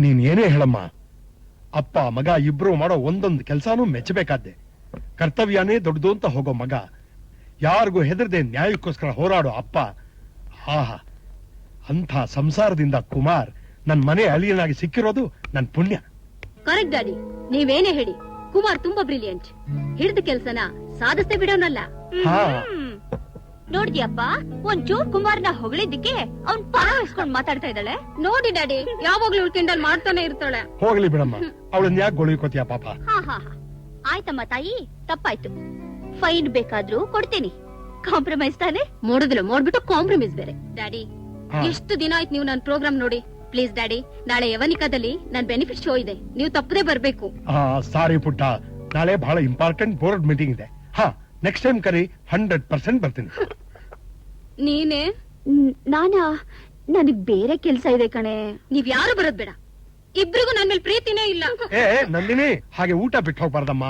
ನೀನ್ ಏನೇ ಹೇಳಮ್ಮ, ಅಪ್ಪ ಮಗ ಇಬ್ರು ಮಾಡೋ ಒಂದೊಂದು ಕೆಲಸನೂ ಮೆಚ್ಚಬೇಕಾದ್ದೆ. ಕರ್ತವ್ಯನೇ ದೊಡ್ಡದು ಅಂತ ಹೋಗೋ ಮಗ, ಯಾರಿಗೂ ಹೆದರದೆ ನ್ಯಾಯಕ್ಕೋಸ್ಕರ ಹೋರಾಡೋ ಅಪ್ಪ. ಆಹಾ, ಅಂಥ ಸಂಸಾರದಿಂದ ಕುಮಾರ್ ನನ್ ಮನೆ ಅಳಿಯನಾಗಿ ಸಿಕ್ಕಿರೋದು ನನ್ ಪುಣ್ಯ. ಕರೆಕ್ಟ್ ಡ್ಯಾಡಿ, ನೀವೇನೇ ಹೇಳಿ, ಕುಮಾರ್ ತುಂಬಾ ಬ್ರಿಲಿಯಂಟ್. ಹಿಡಿದ ಕೆಲ್ಸನ ಸಾಧಿಸ್ತೇ ಬಿಡೋನಲ್ಲ. ಹಾ, ನೋಡ್ದಿಯಪ್ಪ, ಒಂಚೂರ್ ಕುಮಾರ್ನ ಹೊಗಳಿದ್ದಕ್ಕೆ ಅವ್ನ್ ಪರ ಇಸ್ಕೊಂಡ್ ಮಾತಾಡ್ತಾ ಇದ್ದಾಳೆ. ನೋಡಿ ಡ್ಯಾಡಿ, ಯಾವಾಗ್ಲೂ ಉಳ್ಕಿಂಡಲ್ ಮಾಡ್ತಾನೆ ಇರ್ತಾಳೆ. ಹೋಗ್ಲಿ ಬಿಡಮ್ಮ, ಅವಳನ್ನ ಯಾಕೆ ಗೊಳಿಕೋತಿಯ ಪಾಪ. ಹಾ ಹಾ ಹಾ, ಆಯ್ತಮ್ಮ ತಾಯಿ, ತಪ್ಪಾಯ್ತು. ಫೈನ್ ಬೇಕಾದ್ರೂ ಕೊಡ್ತೀನಿ. ಕಾಂಪ್ರಮೈಸ್ ತಾನೆ? ಮೋಡ್ಬಿಟ್ಟು ಕಾಂಪ್ರಮೈಸ್ ಬೇರೆ. ಡ್ಯಾಡಿ, ಎಷ್ಟು ದಿನ ಆಯ್ತು ನೀವು ನನ್ ಪ್ರೋಗ್ರಾಮ್ ನೋಡಿ. ಪ್ಲೀಸ್ ಡ್ಯಾಡಿ, ನಾಳೆ ಯವನಿಕಾದಲ್ಲಿ ನನ್ ಬೆನಿಫಿಟ್ ಶೋ ಇದೆ, ನೀವು ತಪ್ಪದೇ ಬರ್ಬೇಕು. ಸಾರಿ ಪುಟ್ಟ, ನಾಳೆ ಬಹಳ ಇಂಪಾರ್ಟೆಂಟ್ ಬೋರ್ಡ್ ಮೀಟಿಂಗ್ ಇದೆ. ಹಾ, ನೆಕ್ಸ್ಟ್ ಟೈಮ್ ಕರಿ, 100% ಬರ್ತೀನಿ. ನೀನೇ? ನಾನಾ? ನನಗ್ ಬೇರೆ ಕೆಲ್ಸ ಇದೆ ಕಣೆ. ನೀವ್ ಯಾರು ಬರೋದ್ ಬೇಡ, ಇಬ್ರಿಗೂ ನನ್ ಮೇಲೆ ಪ್ರೀತಿನೇ ಇಲ್ಲ. ನಂದಿನಿ, ಹಾಗೆ ಊಟ ಬಿಟ್ಟು ಹೋಗ್ಬಾರ್ದಮ್ಮ.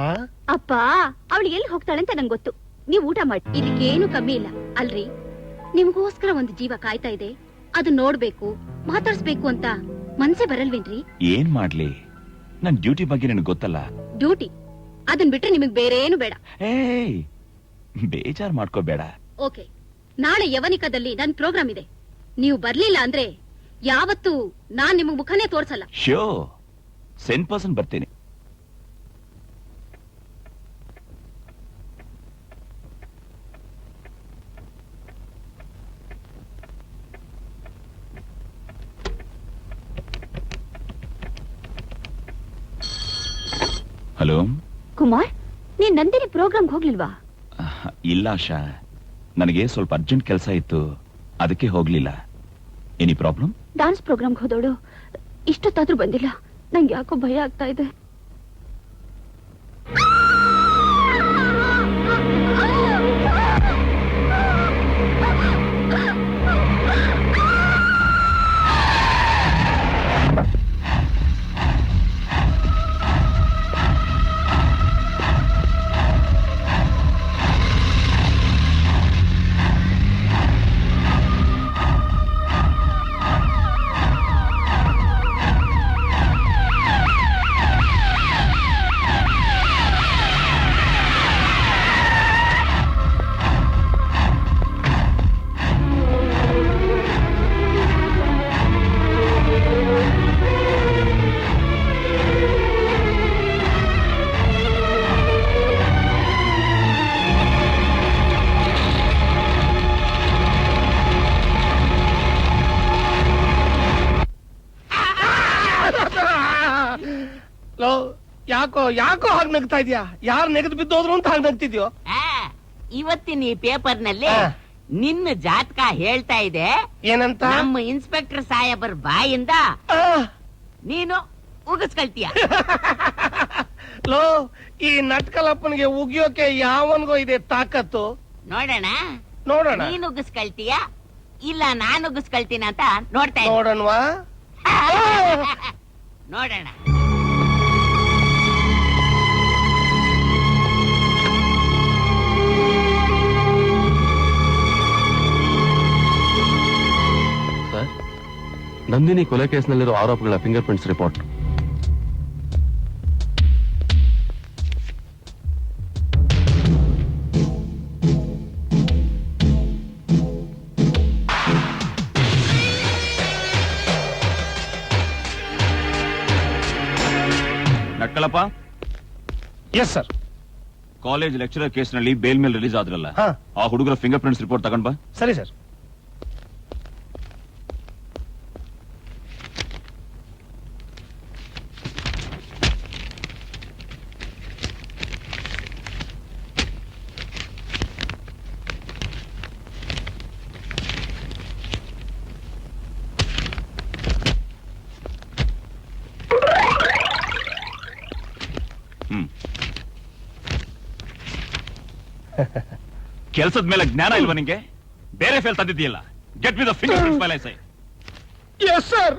ಅಪ್ಪ, ಅವಳು ಎಲ್ಲಿ ಹೋಗ್ತಾಳೆ ಅಂತ ನಂಗೆ ಗೊತ್ತು. ನೀವ್ ಊಟ ಮಾಡಿ, ಇದಕ್ಕೇನು ಕಮ್ಮಿ ಇಲ್ಲ ಅಲ್ರಿ. ನಿಮ್ಗೋಸ್ಕರ ಒಂದು ಜೀವ ಕಾಯ್ತಾ ಇದೆ, ಅದು ನೋಡ್ಬೇಕು, ಮಾತಾಡ್ಸ್ಬೇಕು ಅಂತ ಮನ್ಸೇ ಬರಲ್ವೇನ್ರಿ? ಏನ್ ಮಾಡ್ಲಿ, ನನ್ ಡ್ಯೂಟಿ ಬಗ್ಗೆ ನಿನಗೆ ಗೊತ್ತಲ್ಲ. ಡ್ಯೂಟಿ ಅದನ್ ಬಿಟ್ರೆ ನಿಮಗ್ ಬೇರೆ ಏನು ಬೇಡ. ಏಯ್, ಬೇಜಾರ್ ಮಾಡ್ಕೋಬೇಡ. ಓಕೆ, ನಾಳೆ ಯವನಿಕಾದಲ್ಲಿ ನನ್ ಪ್ರೋಗ್ರಾಮ್ ಇದೆ. ನೀವು ಬರ್ಲಿಲ್ಲ ಅಂದ್ರೆ ಯಾವತ್ತೂ ನಾನ್ ನಿಮಗ್ ಮುಖನೇ ತೋರ್ಸಲ್ಲ. ಶೋ 100% ಬರ್ತೀನಿ. ಹಲೋ ಕುಮಾರ್, ನೀನ್ ನಂದಿನಿ ಪ್ರೋಗ್ರಾಮ್ ಹೋಗ್ಲಿಲ್ವಾ? ಇಲ್ಲ ಆಶಾ, ನನಗೆ ಸ್ವಲ್ಪ ಅರ್ಜೆಂಟ್ ಕೆಲಸ ಇತ್ತು, ಅದಕ್ಕೆ ಹೋಗ್ಲಿಲ್ಲ. Any problem? ಡಾನ್ಸ್ ಪ್ರೋಗ್ರಾಮ್ ಹೋದೋಳು ಇಷ್ಟೊತ್ತಾದ್ರೂ ಬಂದಿಲ್ಲ. ನಂಗೆ ಯಾಕೋ ಭಯ ಆಗ್ತಾ ಇದೆ. ಯಾಕೋ ಹಾಗೆ ನಗ್ತಾ ಇದೀಯಾ? ಯಾರು ನೆಗೆದು ಬಿದ್ದೋದ್ರು ಅಂತ ಹಾಗೆ ನಗ್ತಿದ್ಯೋ? ಇವತ್ತಿನ ಈ ಪೇಪರ್ ನಲ್ಲಿ ನಿನ್ನ ಜಾತಕ ಹೇಳ್ತಾ ಇದೆ. ಏನಂತ? ನಮ್ಮ ಇನ್ಸ್ಪೆಕ್ಟರ್ ಸಾಹೇಬರ್ ಬಾಯಿಂದ ನೀನು ಉಗಿಸ್ಕೊಳ್ತೀಯ. ಲೋ, ಈ ನಟ್ಕಲಪ್ಪನಿಗೆ ಉಗಿಯೋಕೆ ಯಾವನ್ಗೋ ಇದೆ ತಾಕತ್ತು? ನೋಡೋಣ ನೀನು ಉಗಿಸ್ಕೊಳ್ತೀಯ ಇಲ್ಲ ನಾನು ಉಗಿಸ್ಕೊಳ್ತೀನಿ ಅಂತ ನೋಡ್ತಾ ನೋಡೋಣವಾ? ನೋಡೋಣ. ನಂದಿನಿ ಕೊಲೆ ಕೇಸ್ನಲ್ಲಿರೋ ಆರೋಪಿಗಳ fingerprints report. Natkalappa. Yes sir. College lecturer ಕೇಸ್ನಲ್ಲಿ ಬೇಲ್ ಮೇಲೆ ರಿಲೀಸ್ ಆದ್ರಲ್ಲ, ಆ ಹುಡುಗರ ಫಿಂಗರ್ ಪ್ರಿಂಟ್ಸ್ ರಿಪೋರ್ಟ್ ತಗೊಂಡ್ ಬಾ. ಸರಿ ಸರ್. ಕೆಲಸದ ಮೇಲೆ ಜ್ಞಾನ ಇಲ್ವಾ ನಿಂಗೆ? ಬೇರೆ ಫೇಲ್ ತಂದಿದ್ದೀಯಲ್ಲ. Get me the fingerprints file I say. Yes sir.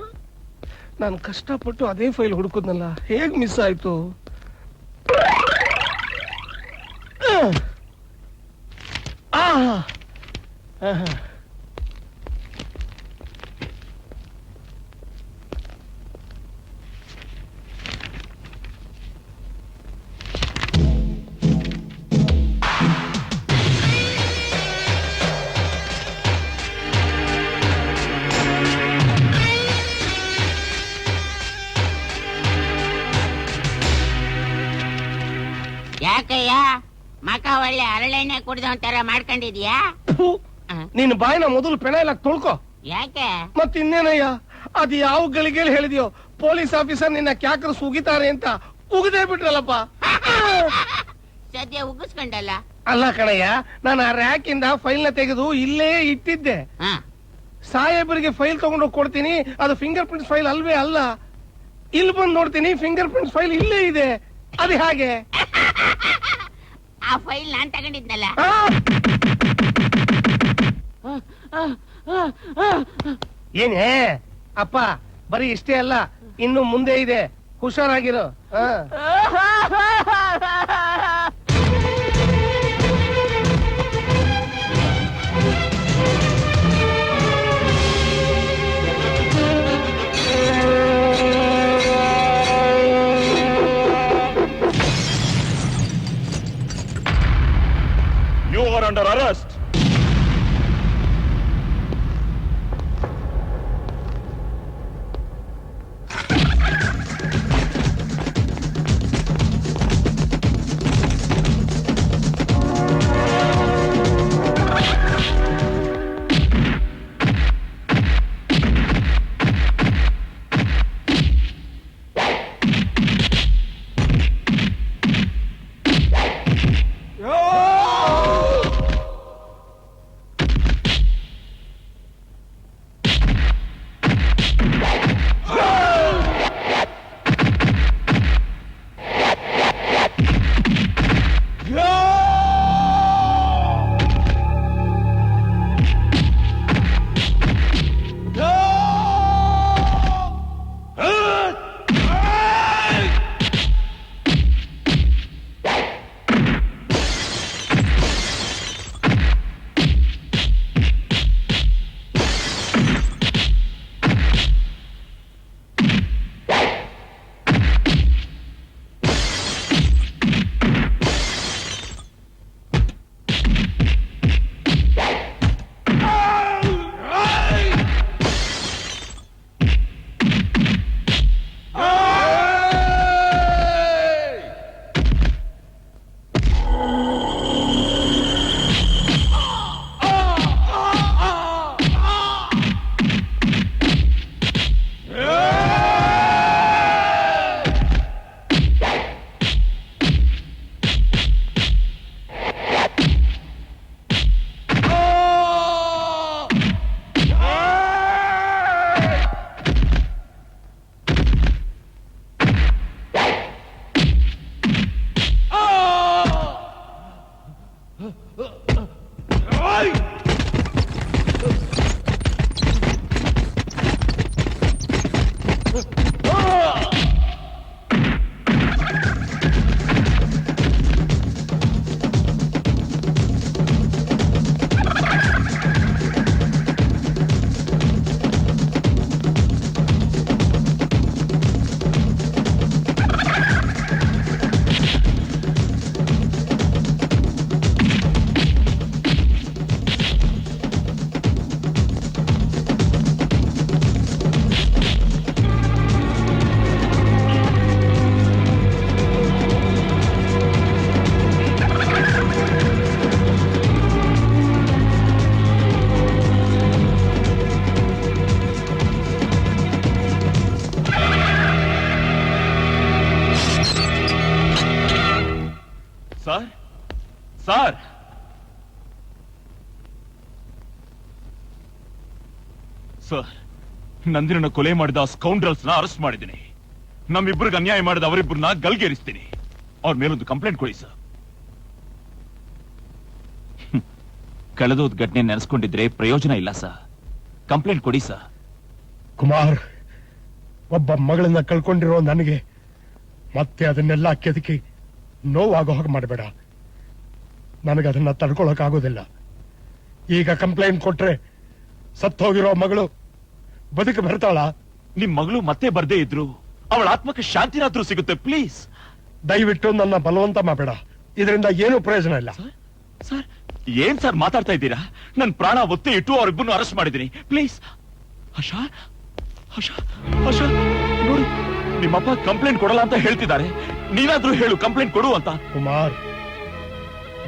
ನಾನು ಕಷ್ಟಪಟ್ಟು ಅದೇ ಫೈಲ್ ಹುಡುಕುದ್ನಲ್ಲ, ಹೇಗ್ ಮಿಸ್ ಆಯ್ತು? ಮಕ ಒಳ್ಳೆ ಹರಳೆಣ್ಣೆ ಕುಡ್ದು ಒಂಥರ ಮಾಡ್ಕೊಂಡಿದ್ಯಾ? ಥು, ನಿನ್ನ ಬಾಯಿನ ಮೊದಲು ಪೆನಾಯಿಲ್ ಹಾಕಿ ತೊಳ್ಕೊ. ಯಾಕೆ? ಮತ್ ಇನ್ನೇನಯ್ಯ, ಅದು ಯಾವ ಗಳಿಗೆಯಲ್ಲಿ ಹೇಳಿದ್ಯೋ ಪೊಲೀಸ್ ಆಫೀಸರ್ ನಿನ್ನ ಕ್ಯಾಕರ್ ಸುಗಿತಾರೆ ಅಂತ ಉಗಿದೇ ಬಿಟ್ರಲ್ಲಪ್ಪ. ಸದ್ಯ ಉಗಿಸ್ಕೊಂಡಲ್ಲ. ಅಲ್ಲ ಕಣಯ್ಯ, ನಾನು ಆ ರ್ಯಾಕ್ ಇಂದ ಫೈಲ್ ನ ತೆಗೆದು ಇಲ್ಲೇ ಇಟ್ಟಿದ್ದೆ. ಹ. ಸಾಹೇಬರಿಗೆ ಫೈಲ್ ತಗೊಂಡೋಗಿ ಕೊಡ್ತೀನಿ, ಅದು ಫಿಂಗರ್ ಪ್ರಿಂಟ್ ಫೈಲ್ ಅಲ್ವೇ ಅಲ್ಲ. ಇಲ್ಲಿ ಬಂದು ನೋಡ್ತೀನಿ ಫಿಂಗರ್ ಪ್ರಿಂಟ್ ಫೈಲ್ ಇಲ್ಲೇ ಇದೆ. ಅದು ಹಾಗೆ ಆ ಫೈಲ್ ನಾನ್ ತಗೊಂಡಿದ್ನಲ್ಲ. ಏನೇ ಅಪ್ಪ, ಬರೀ ಇಷ್ಟೇ ಅಲ್ಲ, ಇನ್ನು ಮುಂದೆ ಇದೆ, ಹುಷಾರಾಗಿರು. You are under arrest. Sir, sir, ನಂದಿನನ್ನ ಕೊಲೆ ಮಾಡಿದ ಸ್ಕೌಂಡ್ರಲ್ಸ್ ನ ಅರೆಸ್ಟ್ ಮಾಡಿದ್ದೀನಿ. ನಮ್ಮಿಬ್ಬರಿಗೆ ಅನ್ಯಾಯ ಮಾಡಿದ ಅವರಿಬ್ಬರನ್ನ ಗಲ್ಗೇರಿಸ್ತೀನಿ. ಅವ್ರ ಮೇಲೊಂದು ಕಂಪ್ಲೇಂಟ್ ಕೊಡಿ ಸರ್. ಕಳೆದೋದ್ ಘಟನೆ ನೆನೆಸ್ಕೊಂಡಿದ್ರೆ ಪ್ರಯೋಜನ ಇಲ್ಲ ಸರ್. ಕಂಪ್ಲೇಂಟ್ ಕೊಡಿ ಸರ್. ಕುಮಾರ್, ಒಬ್ಬ ಮಗಳನ್ನ ಕಳ್ಕೊಂಡಿರೋ ನನಗೆ ಮತ್ತೆ ಅದನ್ನೆಲ್ಲ ಕೆದಕಿ ನೋವಾಗೋ ಹಾಗೆ ಮಾಡಬೇಡ. ನನಗದನ್ನ ತಡ್ಕೊಳಕ್ಕಾಗೋದಿಲ್ಲ. ಈಗ ಕಂಪ್ಲೇಂಟ್ ಕೊಟ್ರೆ ಸತ್ತೋಗಿರೋ ಮಗಳು ಬದುಕು ಬರ್ತಾಳ? ನಿಮ್ ಮಗಳು ಮತ್ತೆ ಬರ್ದೇ ಇದ್ರು ಅವಳ ಆತ್ಮಕ್ಕೆ ಶಾಂತಿನಾದ್ರೂ ಸಿಗುತ್ತೆ. ಪ್ಲೀಸ್ ದಯವಿಟ್ಟು ನನ್ನ ಬಲವಂತ ಮಾಡಬೇಡ. ಇದರಿಂದ ಏನು ಪ್ರಯೋಜನ ಇಲ್ಲ. ಸರ್, ಏನ್ ಸರ್ ಮಾತಾಡ್ತಾ ಇದ್ದೀರಾ? ನನ್ ಪ್ರಾಣ ಒತ್ತೆ ಇಟ್ಟು ಅವ್ರಿಬ್ಬರನ್ನು ಅರೆಸ್ಟ್ ಮಾಡಿದ್ದೀನಿ. ಪ್ಲೀಸ್. ಹರ್ಷ, ಹರ್ಷ, ಹರ್ಷ, ನೋಡು, ನಿಮ್ಮಪ್ಪ ಕಂಪ್ಲೇಂಟ್ ಕೊಡಲ್ಲ ಅಂತ ಹೇಳ್ತಿದ್ದಾರೆ. ನೀನಾದ್ರೂ ಹೇಳು, ಕಂಪ್ಲೇಂಟ್ ಕೊಡು ಅಂತ. ಕುಮಾರ್,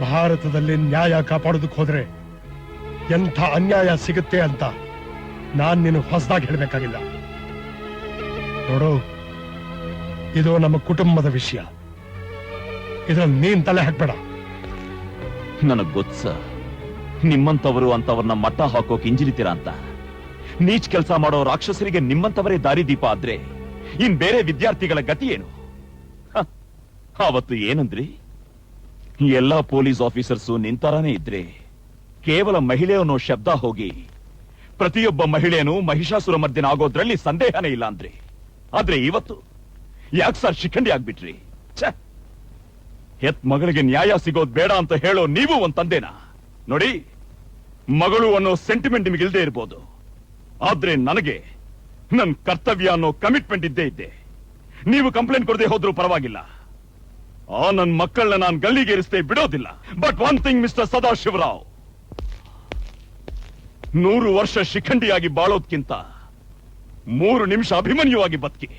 ಭಾರತದಲ್ಲಿ ನ್ಯಾಯ ಕಾಪಾಡೋದಕ್ಕೆ ಹೋದ್ರೆ ಎಂಥ ಅನ್ಯಾಯ ಸಿಗುತ್ತೆ ಅಂತ ನಾನ್ ನೀನು ಹೊಸದಾಗಿ ಹೇಳ್ಬೇಕಾಗಿಲ್ಲ. ನೋಡು, ಇದು ನಮ್ಮ ಕುಟುಂಬದ ವಿಷಯ. ಇದ್ರಲ್ಲಿ ನೀನ್ ತಲೆ ಹಾಕ್ಬೇಡ. ನನಗ್ ಗೊತ್ತ ನಿಮ್ಮಂತವರು ಅಂತವ್ರನ್ನ ಮಟ್ಟ ಹಾಕೋಕ್ ಇಂಜಿಲಿತೀರಾ ಅಂತ. ನೀಚ್ ಕೆಲಸ ಮಾಡೋ ರಾಕ್ಷಸರಿಗೆ ನಿಮ್ಮಂತವರೇ ದಾರಿದೀಪ ಆದ್ರೆ ಇನ್ ಬೇರೆ ವಿದ್ಯಾರ್ಥಿಗಳ ಗತಿ ಏನು? ಹ, ಆವತ್ತು ಏನಂದ್ರಿ? ಎಲ್ಲಾ ಪೊಲೀಸ್ ಆಫೀಸರ್ಸು ನಿಂತರಾನೇ ಇದ್ರೆ ಕೇವಲ ಮಹಿಳೆ ಅನ್ನೋ ಶಬ್ದ ಹೋಗಿ ಪ್ರತಿಯೊಬ್ಬ ಮಹಿಳೆಯನು ಮಹಿಷಾಸುರ ಮರ್ದಿನ ಆಗೋದ್ರಲ್ಲಿ ಸಂದೇಹನೇ ಇಲ್ಲ ಅಂದ್ರಿ. ಆದ್ರೆ ಇವತ್ತು ಯಾಕೆ ಸರ್ ಶಿಖಂಡಿ ಆಗ್ಬಿಟ್ರಿ? ಛೆ! ಹೆತ್ ಮಗಳಿಗೆ ನ್ಯಾಯ ಸಿಗೋದ್ ಬೇಡ ಅಂತ ಹೇಳೋ ನೀವು ಒಂದ್ ತಂದೆನಾ? ನೋಡಿ, ಮಗಳು ಅನ್ನೋ ಸೆಂಟಿಮೆಂಟ್ ನಿಮಗೆ ಇಲ್ದೇ ಇರ್ಬೋದು, ಆದ್ರೆ ನನಗೆ ನನ್ ಕರ್ತವ್ಯ ಅನ್ನೋ ಕಮಿಟ್ಮೆಂಟ್ ಇದ್ದೇ ಇದ್ದೆ. ನೀವು ಕಂಪ್ಲೇಂಟ್ ಕೊಡದೆ ಹೋದ್ರೂ ಪರವಾಗಿಲ್ಲ, ಆ ನನ್ ಮಕ್ಕಳನ್ನ ನಾನು ಗಲ್ಲಿಗೇರಿಸದೆ ಬಿಡೋದಿಲ್ಲ. But one thing mister Sadashiv Rao, 100 ವರ್ಷ ಶಿಖಂಡಿಯಾಗಿ ಬಾಳೋದ್ಕಿಂತ 3 ನಿಮಿಷ ಅಭಿಮನ್ಯುವಾಗಿ ಬದುಕಿ.